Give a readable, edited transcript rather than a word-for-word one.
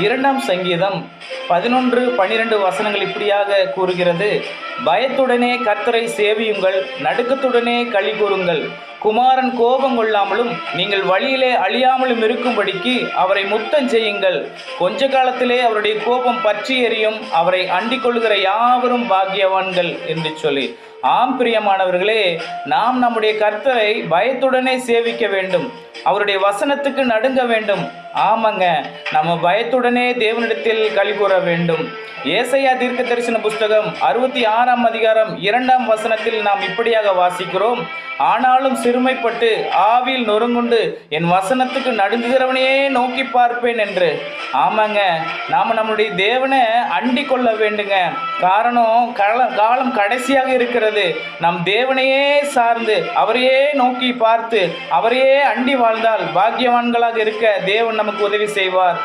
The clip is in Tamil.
2ஆம் சங்கீதம் 11, 12 வசனங்கள் இப்படியாக கூறுகிறது. பயத்துடனே கர்த்தரை சேவியுங்கள், நடுக்கத்துடனே களி கூறுங்கள். குமாரன் கோபம் கொள்ளாமலும் நீங்கள் வழியிலே அழியாமலும் இருக்கும்படிக்கு அவரை முத்தம் செய்யுங்கள். கொஞ்ச காலத்திலே அவருடைய கோபம் பற்றி எரியும், அவரை அண்டிக் கொள்கிற யாவரும் பாக்கியவான்கள் என்று சொல்லி. ஆம் பிரியமானவர்களே, நாம் நம்முடைய கர்த்தரை பயத்துடனே சேவிக்க வேண்டும், அவருடைய வசனத்துக்கு நடுங்க வேண்டும். ஆமாங்க, நம்ம பயத்துடனே தேவனிடத்தில் களி கூற வேண்டும். ஏசாயா தீர்க்க தரிசன புஸ்தகம் 66ஆம் அதிகாரம் 2ஆம் வசனத்தில் நாம் இப்படியாக வாசிக்கிறோம். ஆனாலும் சிறுமைப்பட்டு ஆவியில் நொறுங்குண்டு என் வசனத்துக்கு நடுங்குகிறவனையே நோக்கி பார்ப்பேன் என்று. ஆமாங்க, நாம் நம்முடைய தேவனை அண்டி கொள்ள வேண்டுங்க. காரணம் காலம் கடைசியாக இருக்கிறது. நம் தேவனையே சார்ந்து அவரையே நோக்கி பார்த்து அவரையே அண்டி வாழ்ந்தால் பாக்கியவான்களாக இருக்க தேவன் நமக்கு உதவி செய்வார்.